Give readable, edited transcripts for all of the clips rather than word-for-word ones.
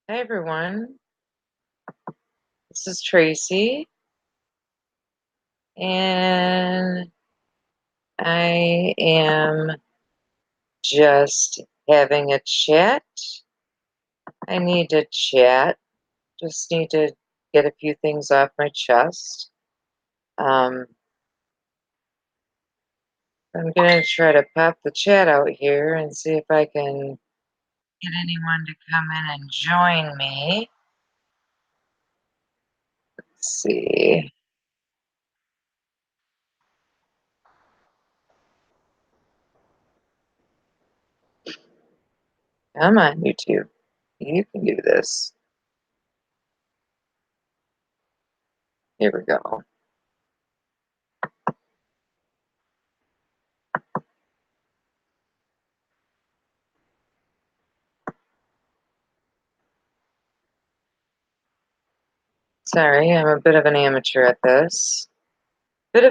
Hi everyone, this is Tracy, and I am just having a chat. I need to chat, just need to get a few things off my chest. Um, I'm going to try to pop the chat out here and see if I can get anyone to come in and join me. Let's see. Come on, YouTube. You can do this. Here we go. Sorry, I'm a bit of an amateur at this. But I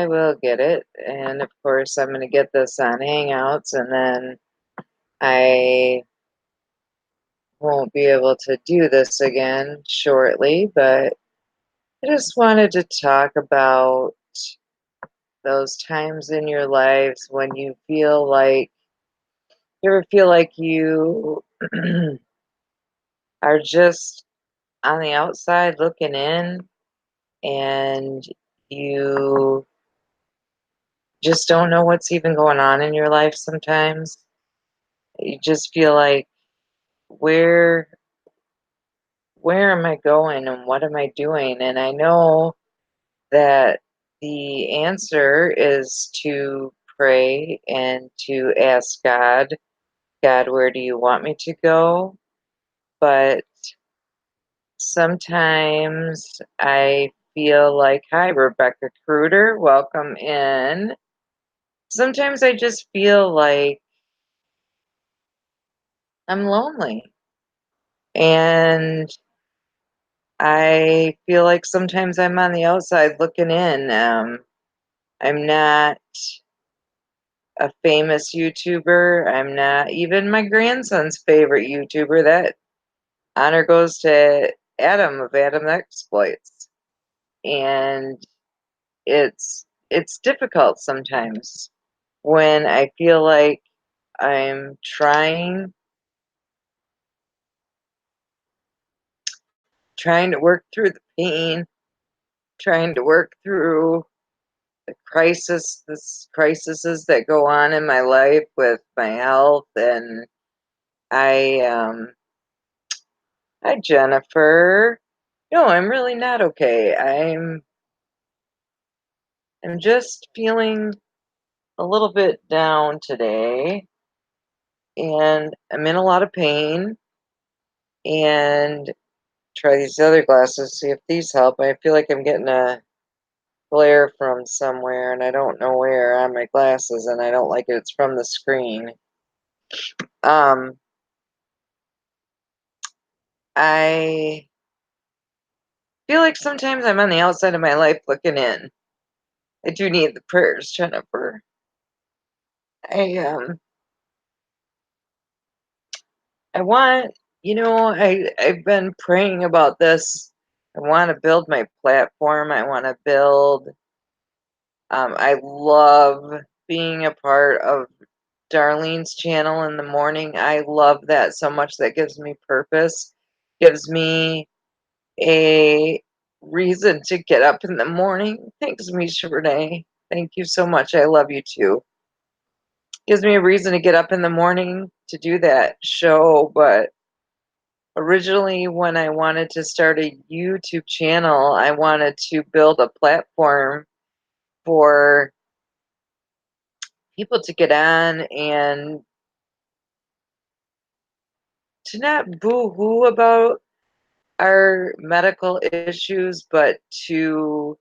will get it. And of course, I'm going to get this on Hangouts, and then I won't be able to do this again shortly. But I just wanted to talk about those times in your lives when you ever feel like you are just on the outside looking in, and you just don't know what's even going on in your life sometimes. You just feel like, where where am I going and what am I doing? And I know that the answer is to pray and to ask God, where do you want me to go? But sometimes I feel like, hi, Rebecca Kruder, welcome in. Sometimes I just feel like I'm lonely. And I feel like sometimes I'm on the outside looking in. I'm not a famous YouTuber. I'm not even my grandson's favorite YouTuber. That honor goes to Adam of Adam Exploits. And it's difficult sometimes when I feel like I'm trying to work through the pain, trying to work through the crises that go on in my life with my health. And I hi Jennifer. No, I'm really not okay. I'm just feeling a little bit down today, and I'm in a lot of pain. And try these other glasses, see if these help. I feel like I'm getting a glare from somewhere, and I don't know where on my glasses, and I don't like it. It's from the screen. Um, I feel like sometimes I'm on the outside of my life looking in. I do need the prayers, Jennifer. I I want, I've been praying about this. I want to build my platform. I want to build I love being a part of Darlene's channel in the morning. I love that so much. That gives me purpose, gives me a reason to get up in the morning. Thanks, Misha Renee. Thank you so much. I love you too. Gives me a reason to get up in the morning to do that show. But originally, when I wanted to start a YouTube channel, I wanted to build a platform for people to get on and to not boo-hoo about our medical issues, but to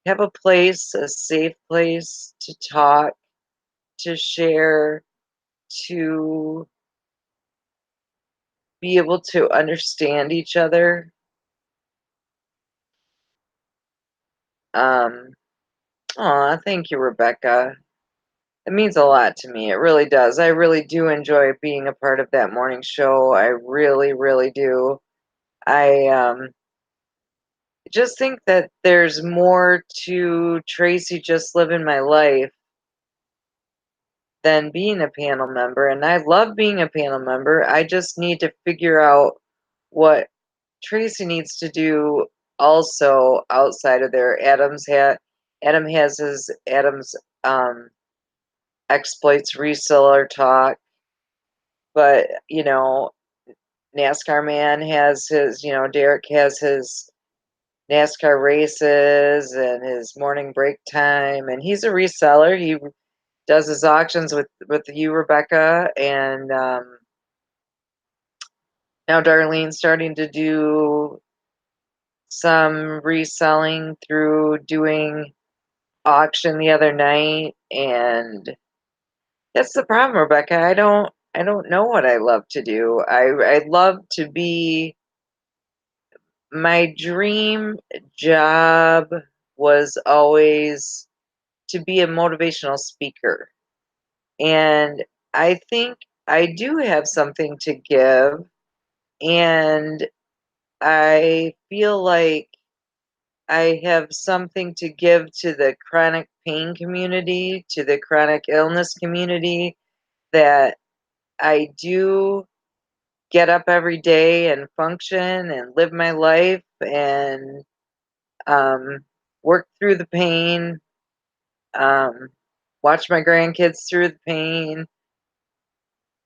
have a place, a safe place to talk, to share, to be able to understand each other. Um, Aw, thank you, Rebecca. it means a lot to me. It really does. I really do enjoy being a part of that morning show. I really, really do. I just think that there's more to Tracy just living my life than being a panel member. And I love being a panel member. I just need to figure out what Tracy needs to do also outside of there. Adam has his um exploits reseller talk, but NASCAR man has his, Derek has his NASCAR races and his morning break time, and he's a reseller. He does his auctions with you, Rebecca, and now Darlene's starting to do some reselling through doing auction the other night, and that's the problem, Rebecca. I don't know what I love to do. I love to be my dream job was always to be a motivational speaker. And I think I do have something to give, and I feel like I have something to give to the chronic pain community, to the chronic illness community, that I do get up every day and function and live my life and um, work through the pain, um, watch my grandkids through the pain.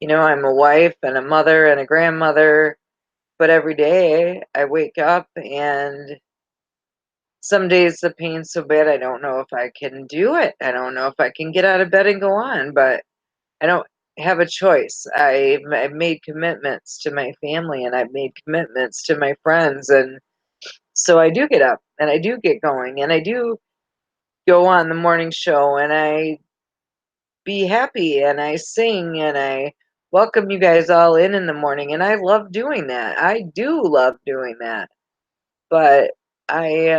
I'm a wife and a mother and a grandmother, but every day I wake up and some days the pain's so bad I don't know if I can do it. I don't know if I can get out of bed and go on, but I don't have a choice. I've made commitments to my family and I've made commitments to my friends, and so I do get up and I do get going and I do go on the morning show and I be happy and I sing and I welcome you guys all in the morning, and I love doing that. I do love doing that. But I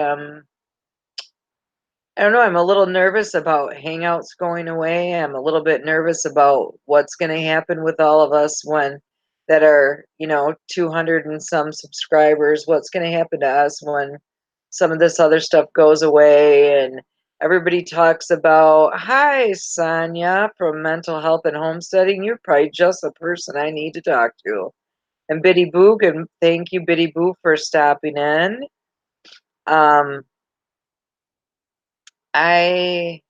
I don't know, I'm a little nervous about Hangouts going away. I'm a little bit nervous about what's going to happen with all of us when that are, 200 and some subscribers. What's going to happen to us when some of this other stuff goes away and everybody talks about, hi, Sonia from Mental Health and Homesteading. You're probably just the person I need to talk to. And Biddy Boo, and thank you, Biddy Boo, for stopping in. Um, I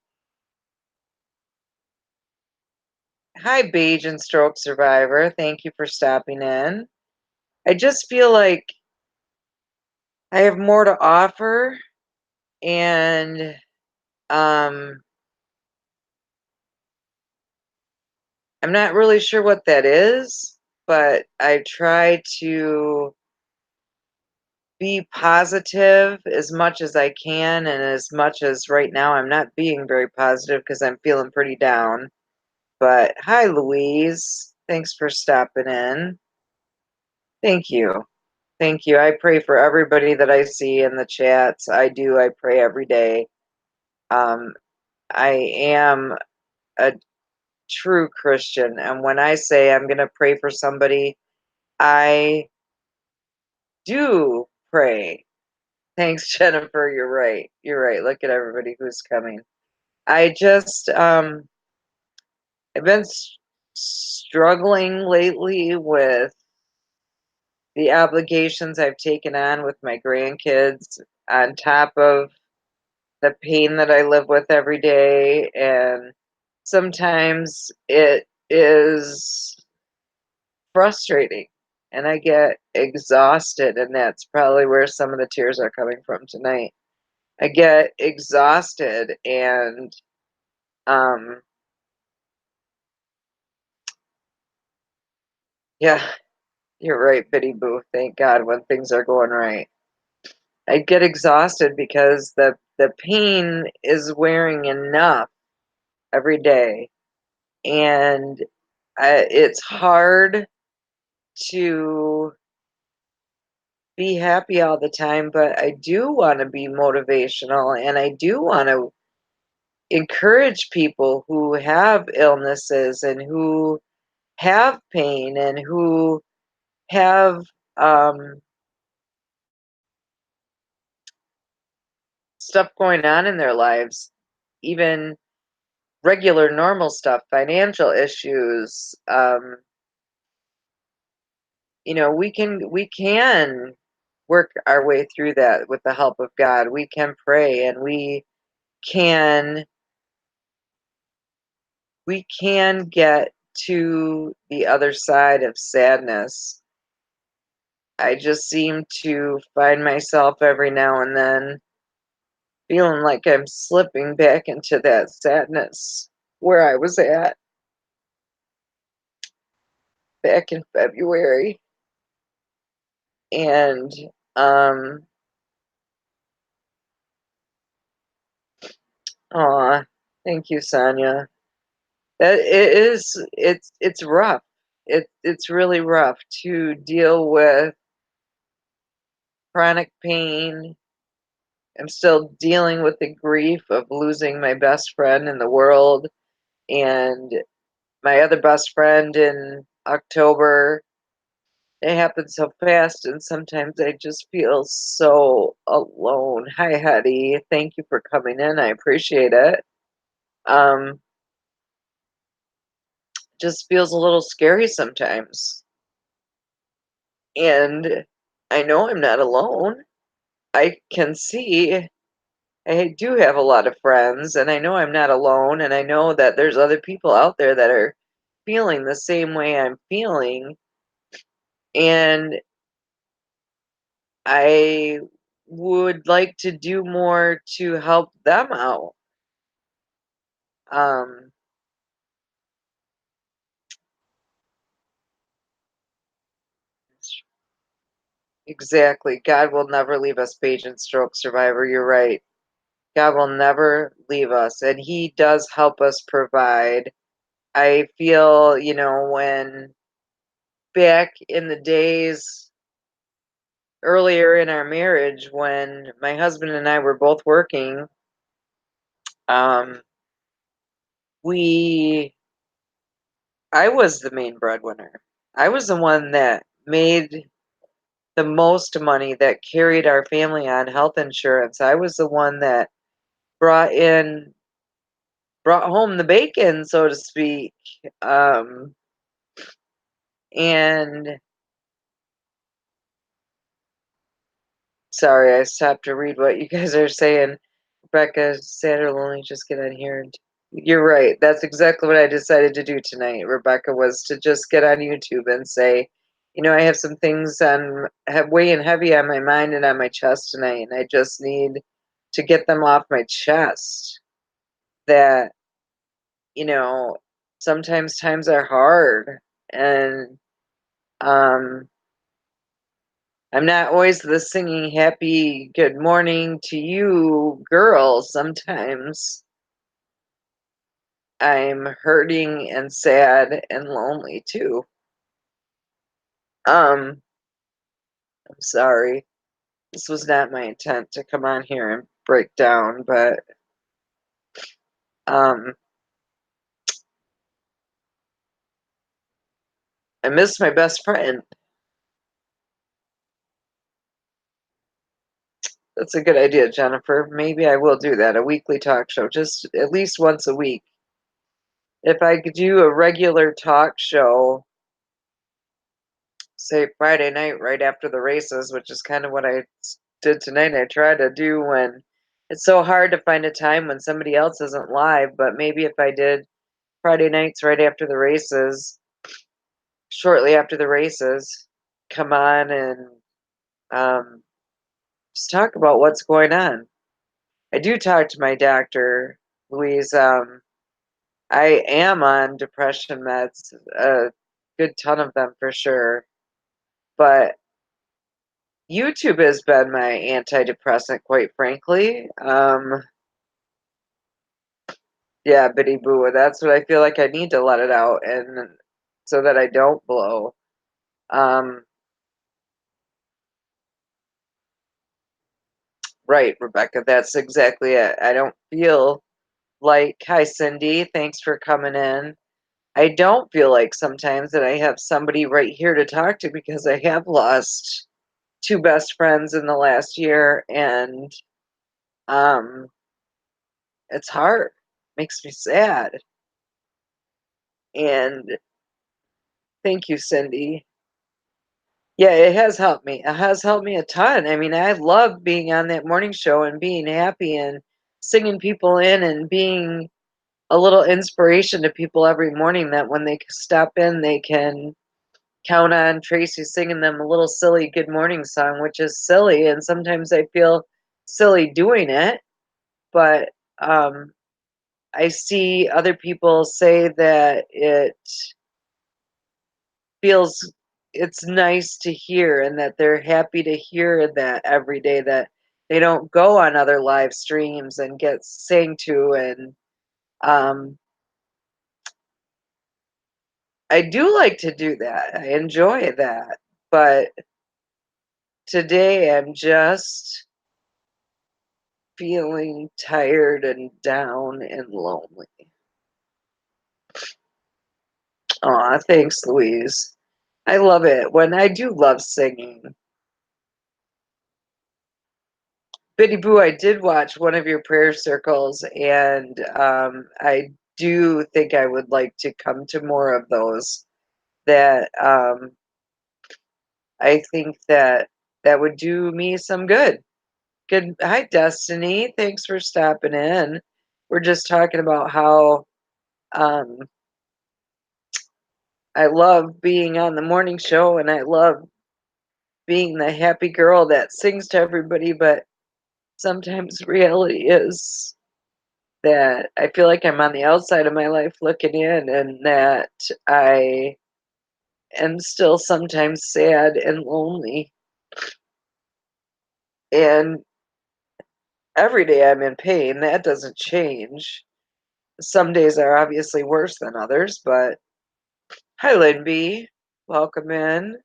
Hi, Beige and Stroke Survivor. Thank you for stopping in. I just feel like I have more to offer, and um, I'm not really sure what that is, but I try to be positive as much as I can, and as much as right now I'm not being very positive because I'm feeling pretty down. But hi, Louise. Thanks for stopping in. Thank you. Thank you. I pray for everybody that I see in the chats. I do. I pray every day. Um, I am a true Christian. And when I say I'm going to pray for somebody, I do pray. Thanks, Jennifer. You're right. You're right. Look at everybody who's coming. I just, I've been struggling lately with the obligations I've taken on with my grandkids on top of the pain that I live with every day, and sometimes it is frustrating and I get exhausted, and that's probably where some of the tears are coming from tonight. I get exhausted and um yeah, you're right, Biddy Boo. Thank God when things are going right. I get exhausted because the pain is wearing enough every day, and it's hard to be happy all the time, but I do want to be motivational and I do want to encourage people who have illnesses and who have pain and who have um, stuff going on in their lives, even regular normal stuff, financial issues. We can work our way through that with the help of God. We can pray and can we can get to the other side of sadness. I just seem to find myself every now and then feeling like I'm slipping back into that sadness where I was at back in February. And um aw, thank you, Sonia. That it is it's rough. It's really rough to deal with chronic pain. I'm still dealing with the grief of losing my best friend in the world and my other best friend in October. It happened so fast, and sometimes I just feel so alone. Hi, Hetty. Thank you for coming in. I appreciate it. Um, just feels a little scary sometimes. And I know I'm not alone. I can see I do have a lot of friends, and I know I'm not alone, and I know that there's other people out there that are feeling the same way I'm feeling, and I would like to do more to help them out. Um, exactly. God will never leave us, patient stroke survivor. You're right. God will never leave us, and He does help us provide. I feel, when back in the days earlier in our marriage, when my husband and I were both working, um, we, I was the main breadwinner. I was the one that made the most money, that carried our family on health insurance. I was the one that brought in, brought home the bacon, so to speak. Um, and sorry, I stopped to read what you guys are saying. Rebecca, sad or lonely, just get on here. And you're right. That's exactly what I decided to do tonight, Rebecca, was to just get on YouTube and say, I have some things have weighing heavy on my mind and on my chest tonight, and I just need to get them off my chest. That, you know, sometimes times are hard, and um, I'm not always the singing happy good morning to you girl. Sometimes I'm hurting and sad and lonely too. I'm sorry. This was not my intent to come on here and break down, but um I miss my best friend. That's a good idea, Jennifer. Maybe I will do that, a weekly talk show, just at least once a week. If I could do a regular talk show, say Friday night right after the races, which is kind of what did tonight. I try to do when it's so hard to find a time when somebody else isn't live, but maybe if I did Friday nights right after the races, shortly after the races, come on and um, just talk about what's going on. I do talk to my doctor, Louise. I am on depression meds, a good ton of them for sure, but YouTube has been my antidepressant, quite frankly. Yeah, Biddy Boo. That's what I feel like I need to let it out, and so that I don't blow. Um, right, Rebecca. That's exactly it. I don't feel like, hi, Cindy, thanks for coming in. I don't feel like sometimes that I have somebody right here to talk to because I have lost two best friends in the last year, and um, it's hard. Makes me sad. And thank you, Cindy. Yeah, it has helped me. It has helped me a ton. I mean, I love being on that morning show and being happy and singing people in and being a little inspiration to people every morning that when they stop in, they can count on Tracy singing them a little silly good morning song, which is silly. And sometimes I feel silly doing it, but um, I see other people say that it feels it's nice to hear and that they're happy to hear that every day that they don't go on other live streams and get sang to and um I do like to do that. I enjoy that. But today I'm just feeling tired and down and lonely. Aw, thanks, Louise. I love it when I do love singing. Biddy Boo, I did watch one of your prayer circles, and I do think I would like to come to more of those. That I think that that would do me some good. Good. Hi, Destiny. Thanks for stopping in. We're just talking about how um, I love being on the morning show, and I love being the happy girl that sings to everybody. But sometimes reality is that I feel like I'm on the outside of my life looking in, and that I am still sometimes sad and lonely. And every day I'm in pain. That doesn't change. Some days are obviously worse than others, but hi, Lynn B. Welcome in.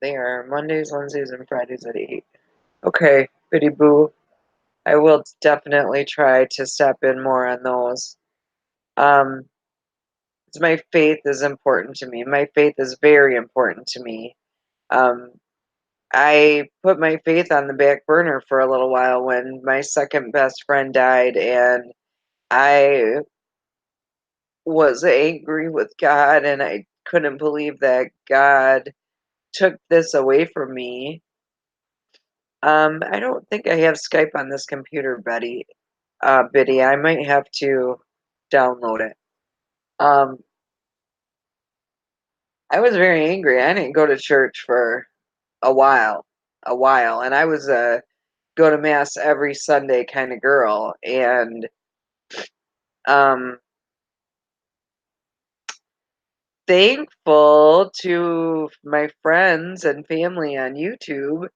They are Mondays, Wednesdays, and Fridays at 8. Okay, Biddy Boo. I will definitely try to step in more on those. Um, my faith is important to me. My faith is very important to me. Um, I put my faith on the back burner for a little while when my second best friend died, and I was angry with God, and I couldn't believe that God took this away from me. I don't think I have Skype on this computer, Biddy. I might have to download it. Um, I was very angry. I didn't go to church for a while, and I was a go to mass every Sunday kind of girl, and um, thankful to my friends and family on YouTube,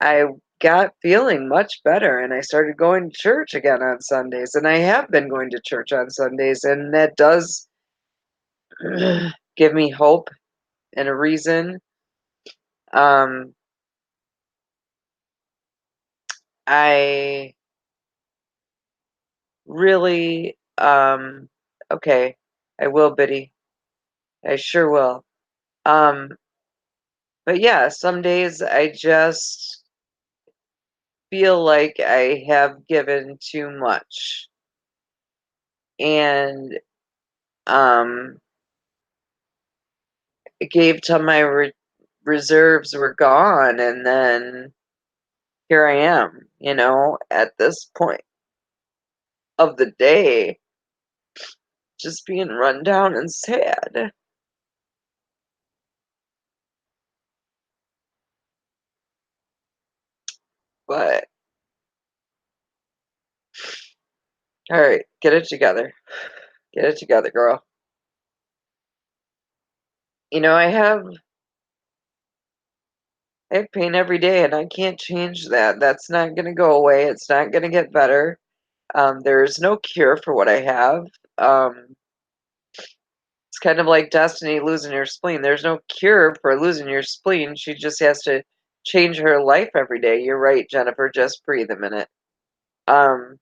I got feeling much better, and I started going to church again on Sundays, and I have been going to church on Sundays, and that does give me hope and a reason. Um, I really, okay, I will, Biddy. I sure will. Um, but yeah, some days I just feel like I have given too much. And um, it gave till my reserves were gone. And then here I am, at this point of the day, just being run down and sad. But all right, get it together. Get it together, girl. I have pain every day and I can't change that. That's not going to go away. It's not going to get better. There's no cure for what I have. Um, it's kind of like Destiny losing her spleen. There's no cure for losing your spleen. She just has to change her life every day. You're right, Jennifer, just breathe a minute. Um,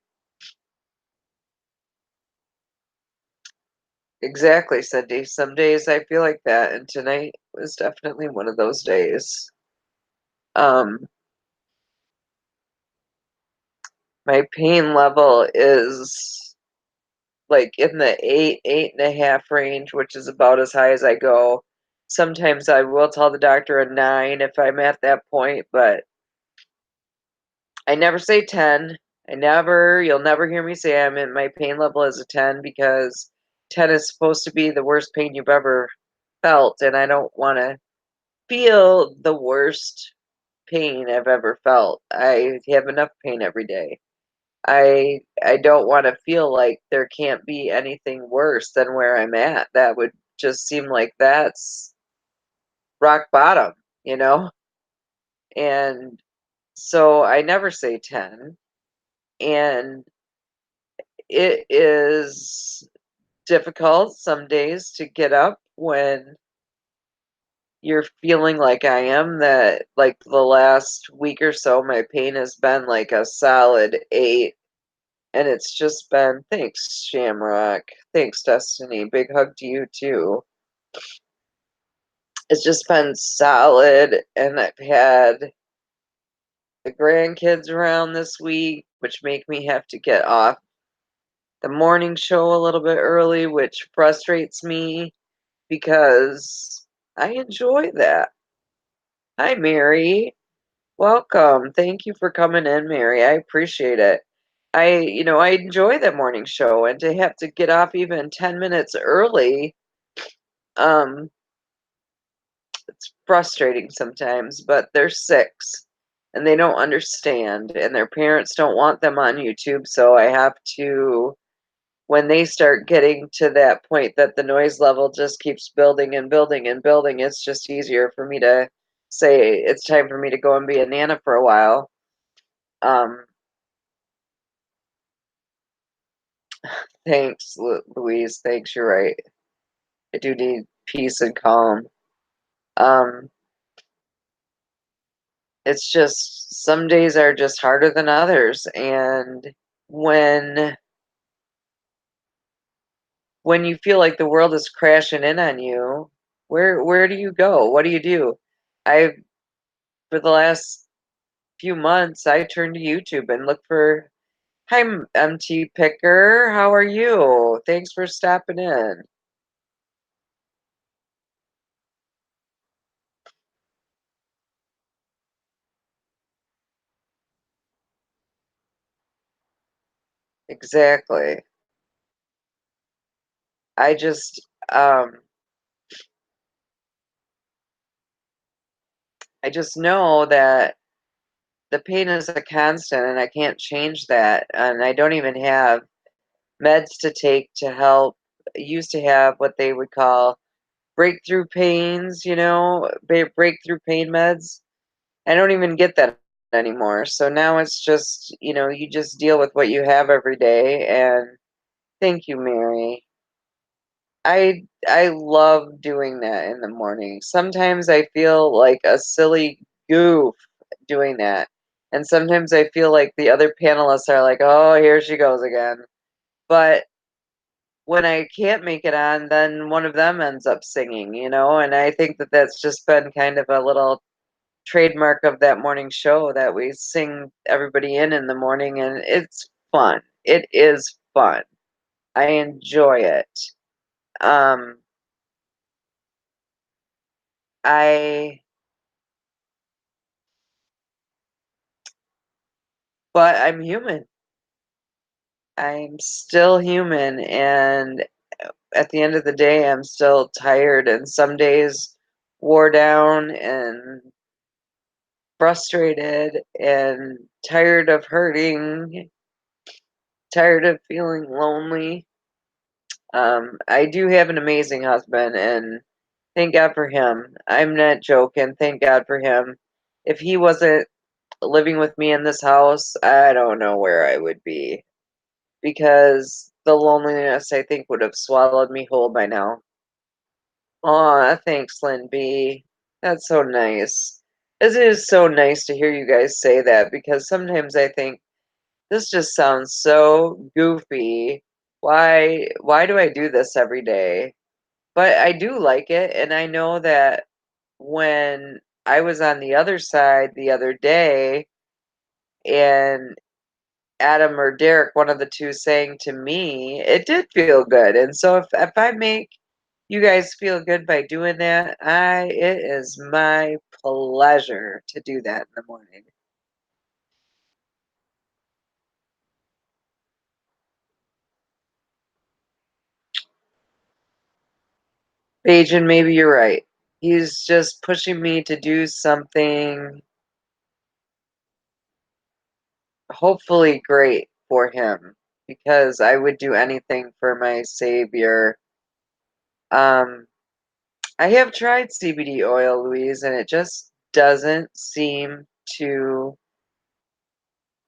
exactly, Cindy. Some days I feel like that, and tonight was definitely one of those days. Um, my pain level is like in the 8.5 range, which is about as high as I go. Sometimes I will tell the doctor a 9 if I'm at that point, but I never say 10. You'll never hear me say I'm in my pain level is a 10 because 10 is supposed to be the worst pain you've ever felt, and I don't want to feel the worst pain I've ever felt. I have enough pain every day. I don't want to feel like there can't be anything worse than where I'm at. That would just seem like that's rock bottom, you know? And so I never say 10. And it is difficult some days to get up when you're feeling like I am, that like the last week or so, my pain has been like a solid 8. And it's just been, thanks, Shamrock. Thanks, Destiny. Big hug to you too. It's just been solid, and I've had the grandkids around this week, which make me have to get off the morning show a little bit early, which frustrates me because I enjoy that. Hi, Mary. Welcome. Thank you for coming in, Mary. I appreciate it. I enjoy the morning show, and to have to get off even 10 minutes early, um, it's frustrating sometimes, but they're 6 and they don't understand, and their parents don't want them on YouTube, so I have to, when they start getting to that point that the noise level just keeps building and building and building, it's just easier for me to say it's time for me to go and be a nana for a while. Um, thanks, Louise. Thanks, you're right. I do need peace and calm. Um, it's just some days are just harder than others, and when when you feel like the world is crashing in on you, where do you go? What do you do? I For the last few months I turned to YouTube and look for, hi, MT Picker, how are you? Thanks for stopping in. Exactly. I just um I just know that the pain is a constant and I can't change that, and I don't even have meds to take to help. I used to have what they would call breakthrough pains, breakthrough pain meds. I don't even get that anymore. So now it's just, you just deal with what you have every day. And thank you, Mary. I love doing that in the morning. Sometimes I feel like a silly goof doing that. And sometimes I feel like the other panelists are like, "Oh, here she goes again." But when I can't make it on, then one of them ends up singing, and I think that that's just been kind of a little trademark of that morning show that we sing everybody in the morning, and it's fun. It is fun. I enjoy it. Um, I but I'm human. I'm still human, and at the end of the day, I'm still tired, and some days wore down and frustrated and tired of hurting, tired of feeling lonely. I do have an amazing husband, and thank God for him. I'm not joking. Thank God for him. If he wasn't living with me in this house, I don't know where I would be, because the loneliness, I think, would have swallowed me whole by now. Aw, thanks, Lynn B. That's so nice. It is so nice to hear you guys say that because sometimes I think this just sounds so goofy. Why do I do this every day? But I do like it, and I know that when I was on the other side the other day and Adam or Derek, one of the 2 saying to me, it did feel good, and so if I make you guys feel good by doing that, it is my pleasure to do that in the morning. Paige, and maybe you're right. He's just pushing me to do something hopefully great for him because I would do anything for my savior. Um, I have tried CBD oil, Louise, and it just doesn't seem to.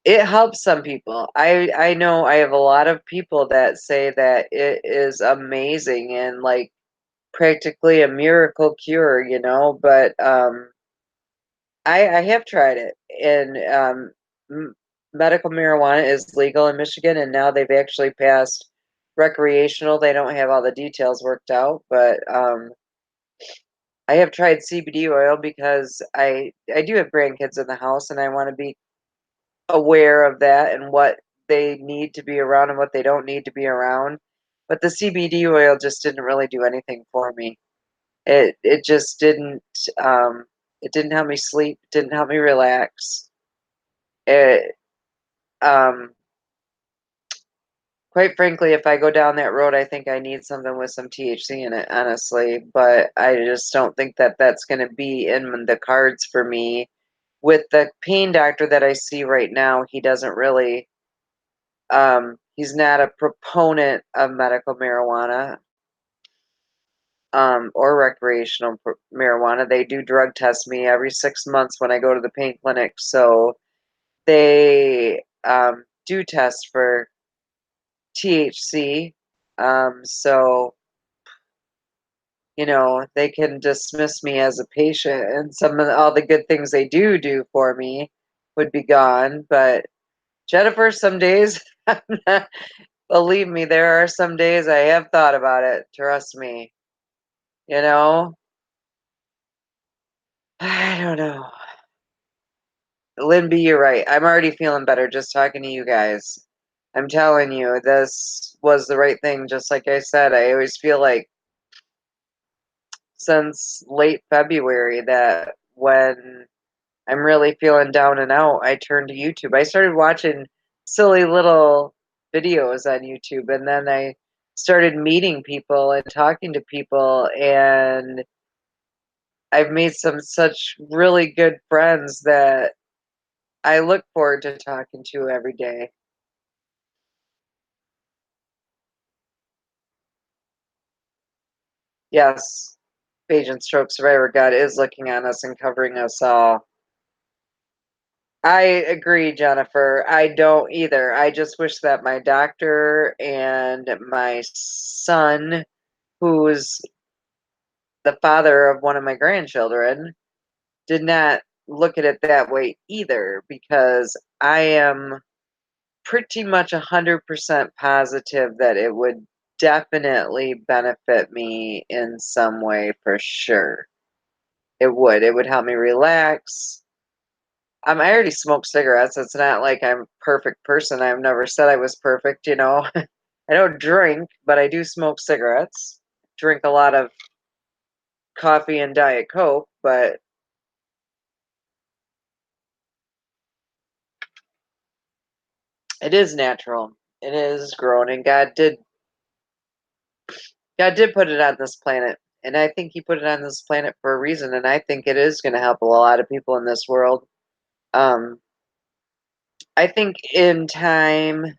It helps some people. I know I have a lot of people that say that it is amazing and like practically a miracle cure, but I have tried it, and medical marijuana is legal in Michigan, and now they've actually passed recreational. They don't have all the details worked out, but I have tried CBD oil because I do have grandkids in the house, and I want to be aware of that and what they need to be around and what they don't need to be around. But the CBD oil just didn't really do anything for me. It just didn't. It didn't help me sleep. Didn't help me relax. It um Quite frankly, if I go down that road, I think I need something with some THC in it, honestly. But I just don't think that that's going to be in the cards for me. With the pain doctor that I see right now, he doesn't really. He's not a proponent of medical marijuana or recreational marijuana. They do drug test me every 6 months when I go to the pain clinic, so they do test for THC. So they can dismiss me as a patient, and some of all the good things they do for me would be gone. But Jennifer, some days, believe me, there are some days I have thought about it. Trust me. You know, I don't know. Linby, you're right. I'm already feeling better just talking to you guys. I'm telling you, this was the right thing. Just like I said, I always feel like since late February that when I'm really feeling down and out, I turned to YouTube. I started watching silly little videos on YouTube, and then I started meeting people and talking to people, and I've made some such really good friends that I look forward to talking to every day. Yes, Phage and Stroke Survivor God is looking on us and covering us all. I agree, Jennifer. I don't either. I just wish that my doctor and my son, who's the father of one of my grandchildren, did not look at it that way either, because I am pretty much 100% positive that it would definitely benefit me in some way for sure. It would. It would help me relax. I already smoke cigarettes. It's not like I'm a perfect person. I've never said I was perfect. I don't drink, but I do smoke cigarettes. Drink a lot of coffee and Diet Coke, but it is natural. It is grown, and God did put it on this planet. And I think he put it on this planet for a reason, and I think it is going to help a lot of people in this world. Um, I think in time,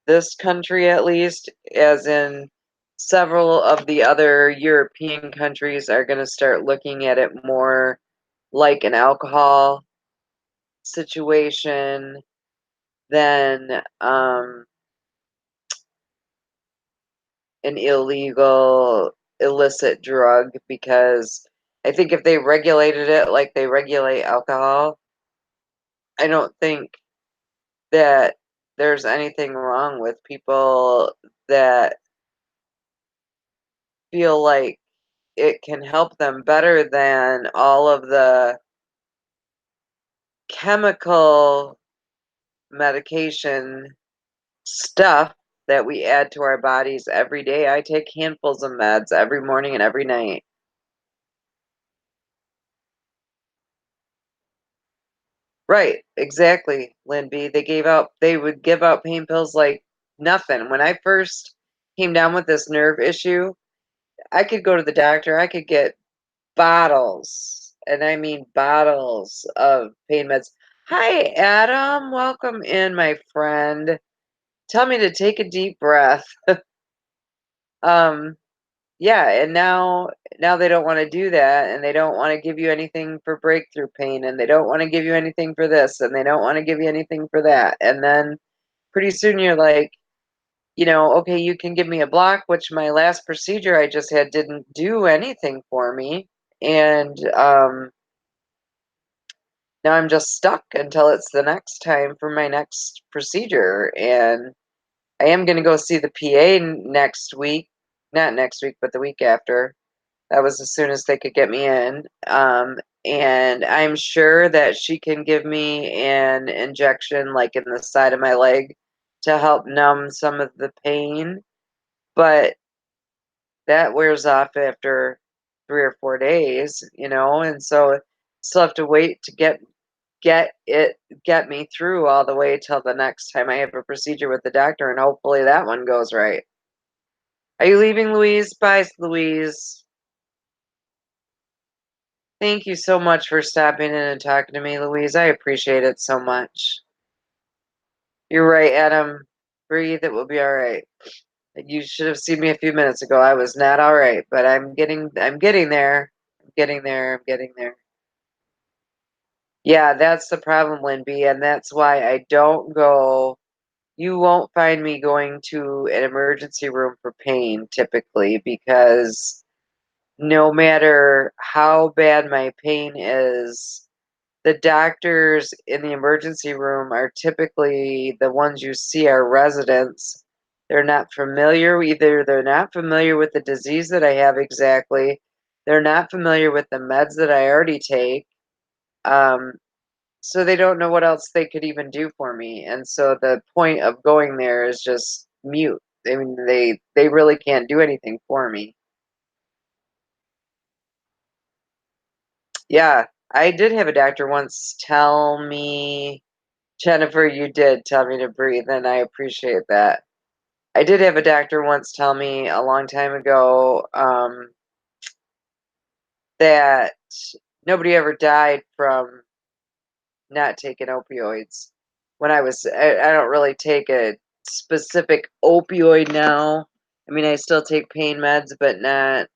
this country at least, as in several of the other European countries, are going to start looking at it more like an alcohol situation than an illegal, illicit drug, because I think if they regulated it like they regulate alcohol, I don't think that there's anything wrong with people that feel like it can help them better than all of the chemical medication stuff that we add to our bodies every day. I take handfuls of meds every morning and every night. Right, exactly, Lynn B. They would give out pain pills like nothing. When I first came down with this nerve issue, I could go to the doctor, I could get bottles, and I mean bottles of pain meds. Hi, Adam. Welcome in, my friend. Tell me to take a deep breath. Um, yeah, and now they don't want to do that, and they don't want to give you anything for breakthrough pain, and they don't want to give you anything for this, and they don't want to give you anything for that. And then pretty soon you're like, okay, you can give me a block, which my last procedure I just had didn't do anything for me. And now I'm just stuck until it's the next time for my next procedure. And I am going to go see the PA next week. Not next week, but the week after. That was as soon as they could get me in. And I'm sure that she can give me an injection like in the side of my leg to help numb some of the pain. But that wears off after 3 or 4 days, and so still have to wait to get me through all the way till the next time I have a procedure with the doctor, and hopefully that one goes right. Are you leaving, Louise? Bye, Louise. Thank you so much for stopping in and talking to me, Louise. I appreciate it so much. You're right, Adam. Breathe, it will be all right. You should have seen me a few minutes ago. I was not all right, but I'm getting there. I'm getting there. I'm getting there. Yeah, that's the problem, Lynn B, and that's why I don't go. You won't find me going to an emergency room for pain typically because no matter how bad my pain is, the doctors in the emergency room are typically the ones you see are residents. They're not familiar, either they're not familiar with the disease that I have exactly, they're not familiar with the meds that I already take. Um, so they don't know what else they could even do for me. And so the point of going there is just mute. I mean, they really can't do anything for me. Yeah, I did have a doctor once tell me, Jennifer, you did tell me to breathe, and I appreciate that. I did have a doctor once tell me a long time ago that nobody ever died from not taking opioids. I don't really take a specific opioid now. I mean, I still take pain meds, but not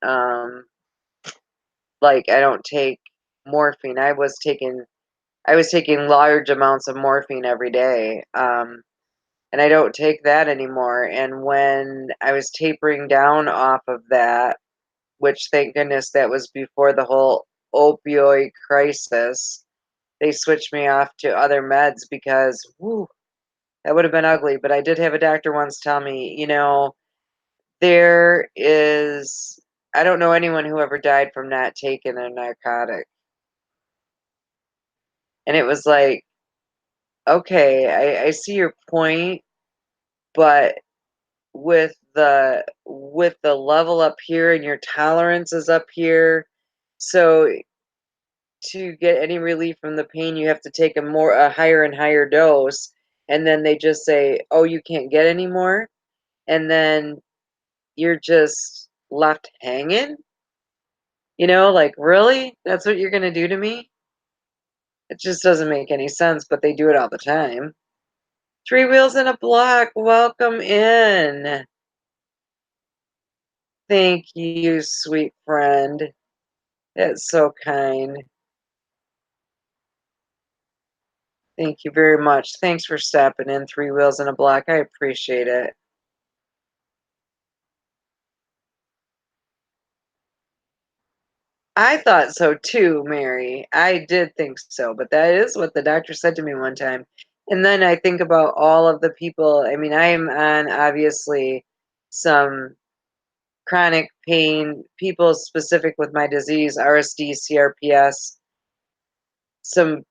like I don't take morphine. I was taking large amounts of morphine every day. And I don't take that anymore. And when I was tapering down off of that, which thank goodness that was before the whole opioid crisis, they switched me off to other meds because, whew, that would have been ugly. But I did have a doctor once tell me, there is, I don't know anyone who ever died from not taking a narcotic. And it was like, okay, I see your point, but with the level up here and your tolerance is up here, so to get any relief from the pain you have to take a higher and higher dose, and then they just say, oh, you can't get any more, and then you're just left hanging, like, really, that's what you're going to do to me? It just doesn't make any sense, but they do it all the time. Three Wheels in a Block, welcome in. Thank you, sweet friend. That's so kind. Thank you very much. Thanks for stopping in, Three Wheels in a Block. I appreciate it. I thought so too, Mary. I did think so, but that is what the doctor said to me one time. And then I think about all of the people. I mean, I am on obviously some chronic pain, people specific with my disease, RSD, CRPS, some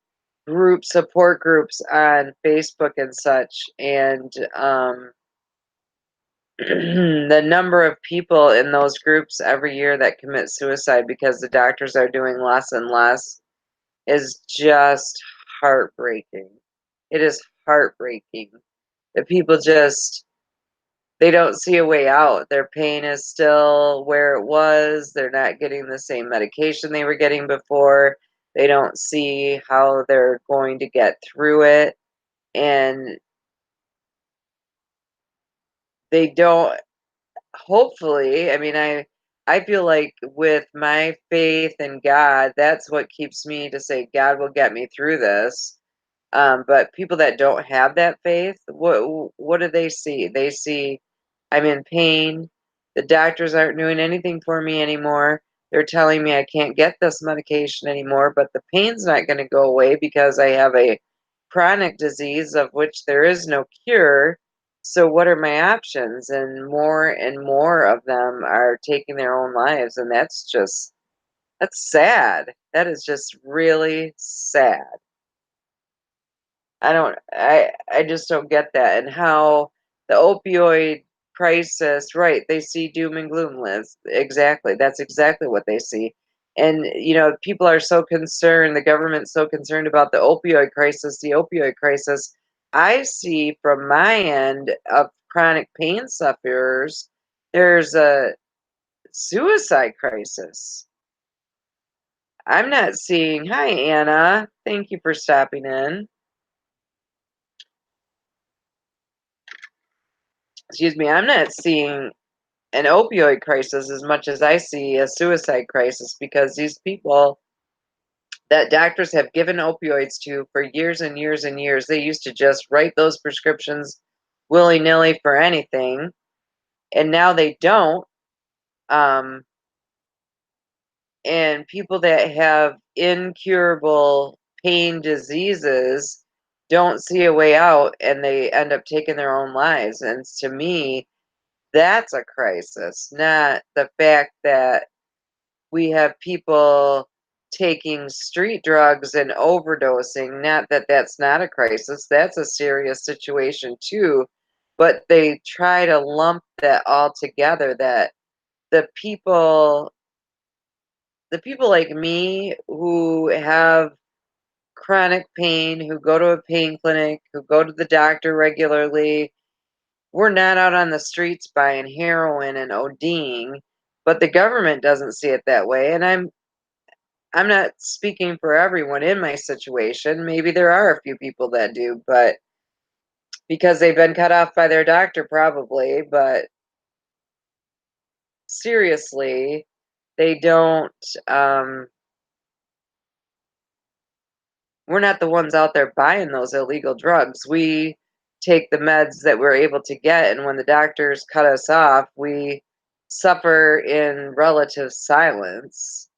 support groups on Facebook and such. And the number of people in those groups every year that commit suicide because the doctors are doing less and less is just heartbreaking. It is heartbreaking that people just they don't see a way out. Their pain is still where it was. They're not getting the same medication they were getting before. They don't see how they're going to get through it. And they don't hopefully, I mean, I feel like with my faith in God, that's what keeps me to say God will get me through this. But people that don't have that faith, what do they see? They see I'm in pain. The doctors aren't doing anything for me anymore. They're telling me I can't get this medication anymore, but the pain's not going to go away because I have a chronic disease of which there is no cure. So what are my options? And more of them are taking their own lives, and that's sad. That is just really sad. I just don't get that and how the opioid crisis, right, they see doom and gloom, Liz. Exactly. That's exactly what they see. And people are so concerned, the government's so concerned about the opioid crisis. I see from my end of chronic pain sufferers, there's a suicide crisis. I'm not seeing, hi Anna. Thank you for stopping in. Excuse me, I'm not seeing an opioid crisis as much as I see a suicide crisis because these people that doctors have given opioids to for years and years and years, they used to just write those prescriptions willy nilly for anything, and now they don't. Um, and people that have incurable pain diseases don't see a way out and they end up taking their own lives. And to me, that's a crisis, not the fact that we have people taking street drugs and overdosing. Not that that's not a crisis, that's a serious situation too. But they try to lump that all together that the people, the people like me who have chronic pain, who go to a pain clinic, who go to the doctor regularly, we're not out on the streets buying heroin and ODing, but the government doesn't see it that way. And I'm not speaking for everyone in my situation. Maybe there are a few people that do, but because they've been cut off by their doctor, probably. But seriously, they don't, um, we're not the ones out there buying those illegal drugs. We take the meds that we're able to get, and when the doctors cut us off, we suffer in relative silence.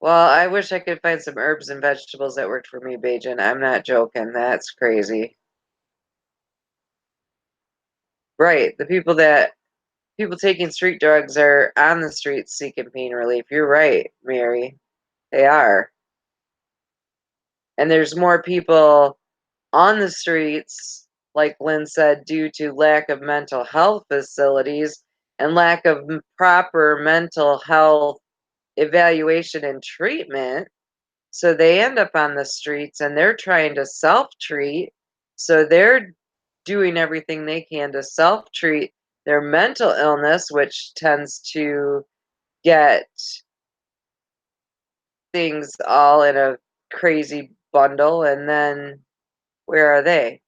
Well, I wish I could find some herbs and vegetables that worked for me, Bajan. I'm not joking. That's crazy. Right. People taking street drugs are on the streets seeking pain relief. You're right, Mary. They are. And there's more people on the streets, like Lynn said, due to lack of mental health facilities and lack of proper mental health evaluation and treatment. So they end up on the streets and they're trying to self treat. So they're doing everything they can to self treat their mental illness, which tends to get things all in a crazy bundle. And then where are they?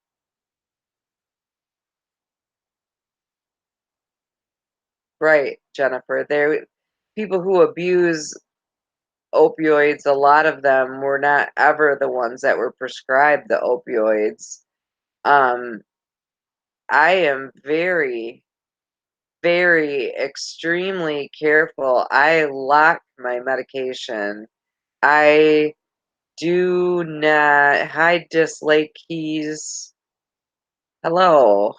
Right, Jennifer. They're people who abuse opioids, a lot of them were not ever the ones that were prescribed the opioids. Um, I am very, very extremely careful. I lock my medication. I do not hide dislike keys. Hello,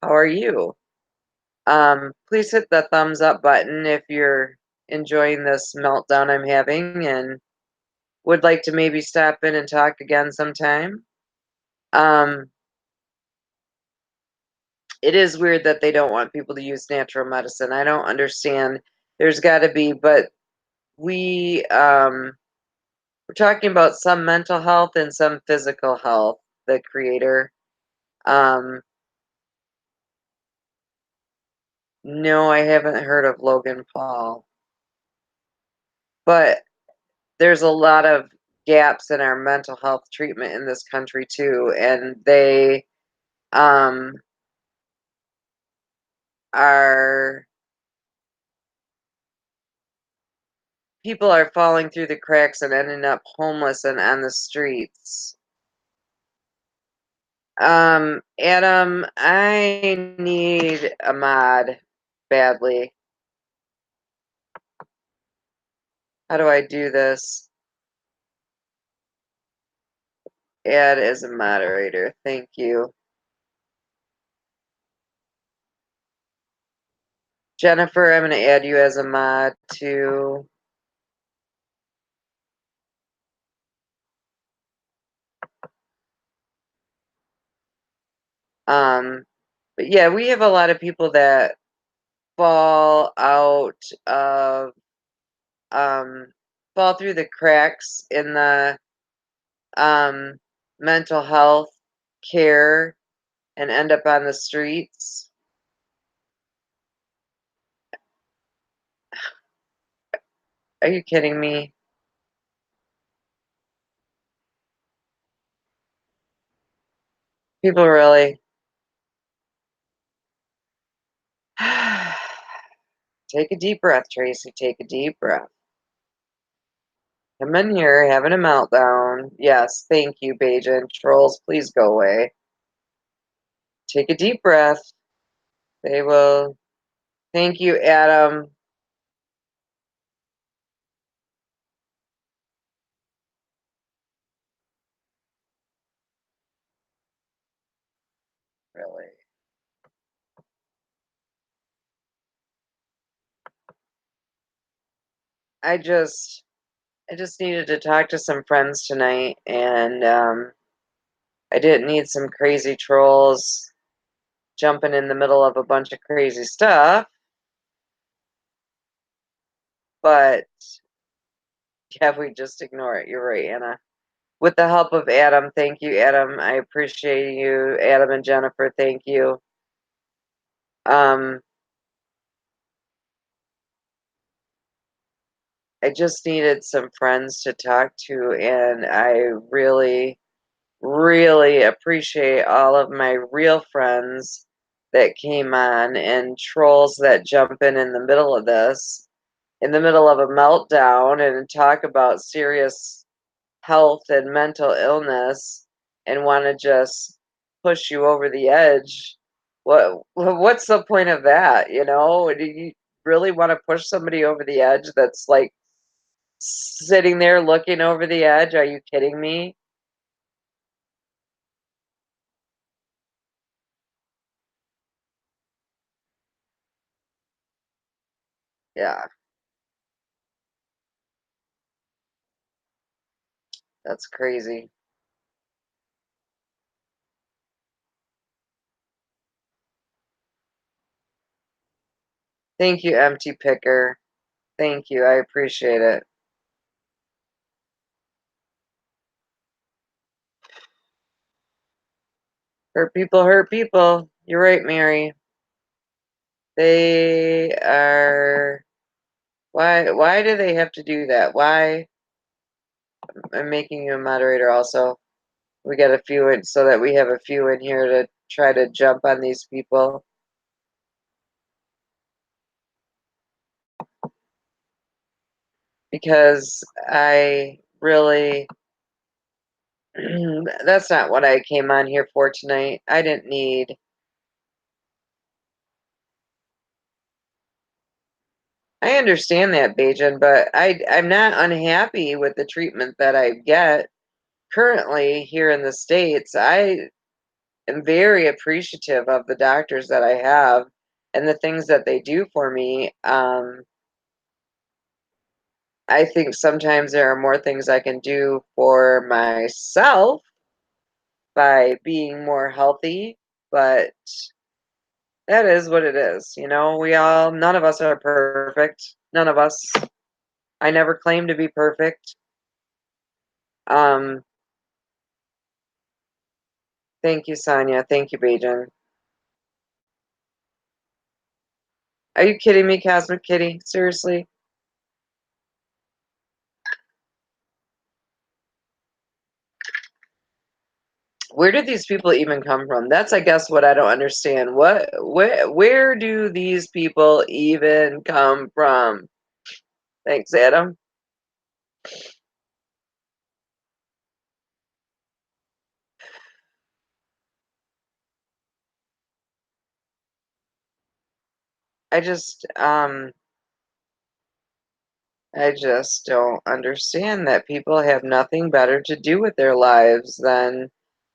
how are you? Please hit the thumbs up button if you're enjoying this meltdown I'm having and would like to maybe stop in and talk again sometime. Um, it is weird that they don't want people to use natural medicine. I don't understand. There's got to be, but we we're talking about some mental health and some physical health. The creator. Um, no, I haven't heard of Logan Paul, but there's a lot of gaps in our mental health treatment in this country too, and they um are people are falling through the cracks and ending up homeless and on the streets. Adam, I need a mod badly. How do I do this? Add as a moderator. Thank you. Jennifer, I'm going to add you as a mod too. Um, but yeah, we have a lot of people that fall out of fall through the cracks in the um mental health care and end up on the streets. Are you kidding me? People really take a deep breath, Tracy. Take a deep breath. Come in here having a meltdown. Yes, thank you, Bajan. Trolls, please go away. Take a deep breath. They will. Thank you, Adam. Really. I just I just needed to talk to some friends tonight, and I didn't need some crazy trolls jumping in the middle of a bunch of crazy stuff. But yeah, we just ignore it. You're right, Anna. With the help of Adam, thank you, Adam. I appreciate you, Adam and Jennifer. Thank you. Um, I just needed some friends to talk to, and I really, really appreciate all of my real friends that came on and trolls that jump in the middle of this, in the middle of a meltdown, and talk about serious health and mental illness and want to just push you over the edge. What's the point of that? Do you really want to push somebody over the edge that's like sitting there looking over the edge? Are you kidding me? Yeah, that's crazy. Thank you, Empty Picker. Thank you. I appreciate it. Hurt people hurt people. You're right, Mary. They are. Why do they have to do that? Why? I'm making you a moderator also. We got a few in so that we have a few in here to try to jump on these people. Because I really that's not what I came on here for tonight. I didn't need I understand that, Bajan, but I'm not unhappy with the treatment that I get currently here in the States. I am very appreciative of the doctors that I have and the things that they do for me. I think sometimes there are more things I can do for myself by being more healthy, but that is what it is. None of us are perfect. None of us. I never claim to be perfect. Um, Thank you, Sonia. Thank you, Bajan. Are you kidding me, Cosmic Kitty? Seriously? Where did these people even come from? That's, I guess, what I don't understand. Where do these people even come from? Thanks, Adam. I just, um, I just don't understand that people have nothing better to do with their lives than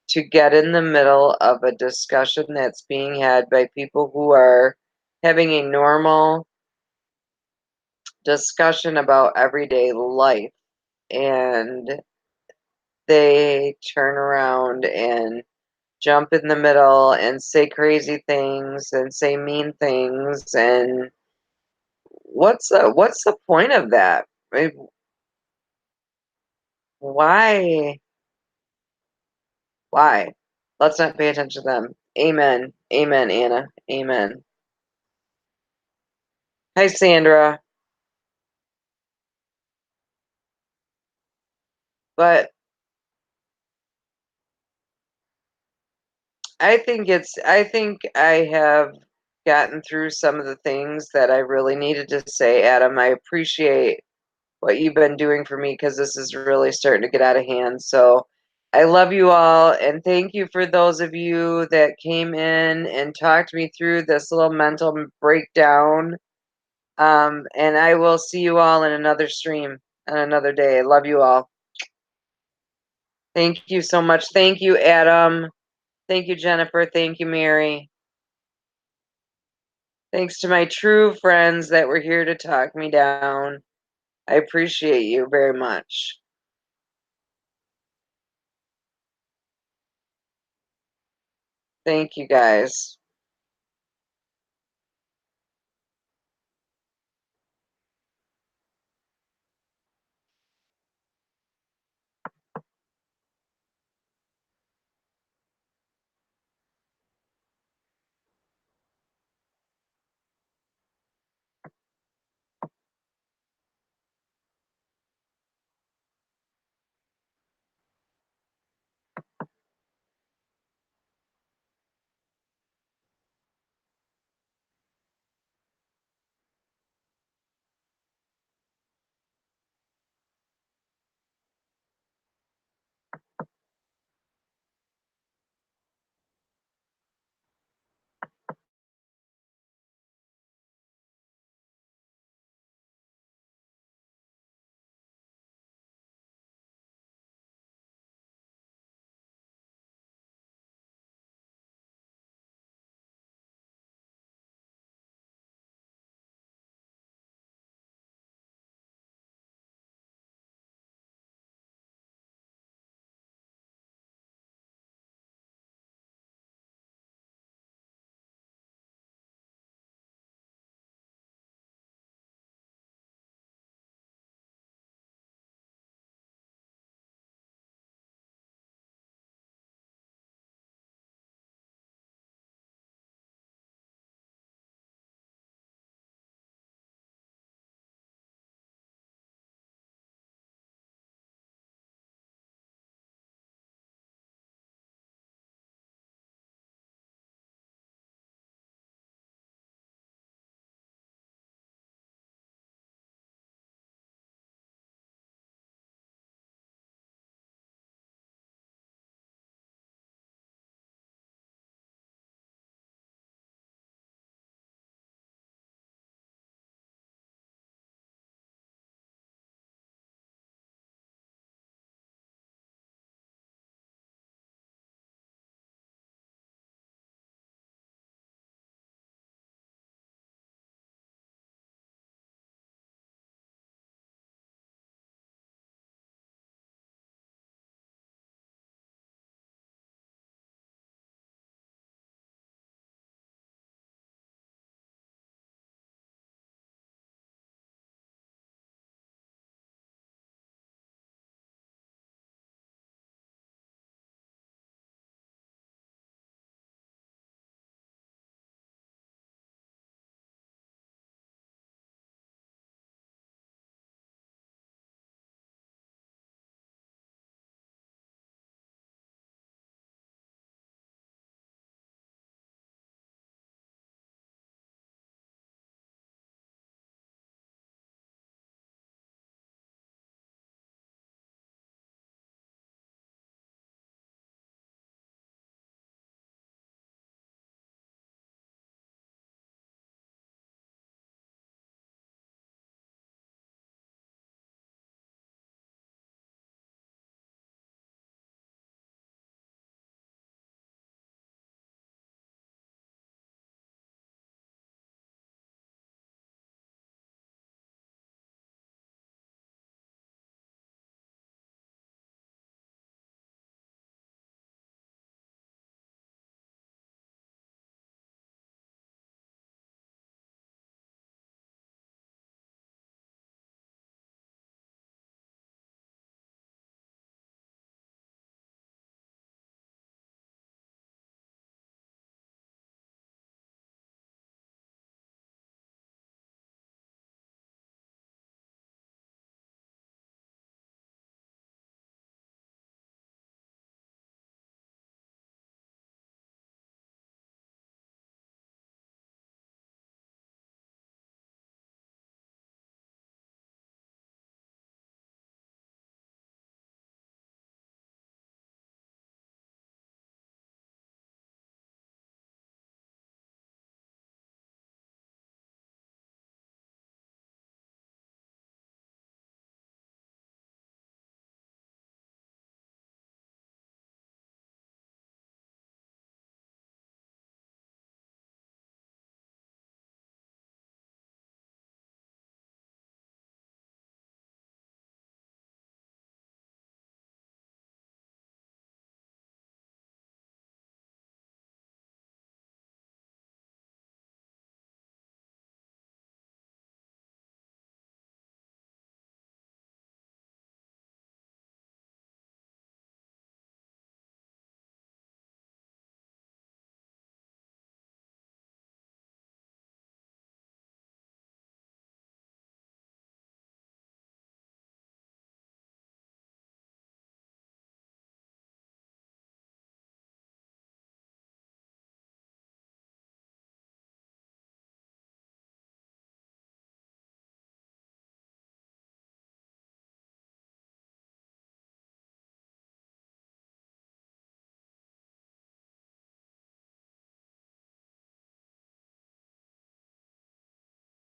to get in the middle of a discussion that's being had by people who are having a normal discussion about everyday life, and they turn around and jump in the middle and say crazy things and say mean things. And what's the point of that? I mean, why? Why? Let's not pay attention to them. Amen. Amen, Anna. Amen. Hi, Sandra. But I think I have gotten through some of the things that I really needed to say, Adam. I appreciate what you've been doing for me because this is really starting to get out of hand. So I love you all, and thank you for those of you that came in and talked me through this little mental breakdown. And I will see you all in another stream on another day. I love you all. Thank you so much. Thank you, Adam. Thank you, Jennifer. Thank you, Mary. Thanks to my true friends that were here to talk me down. I appreciate you very much. Thank you, guys.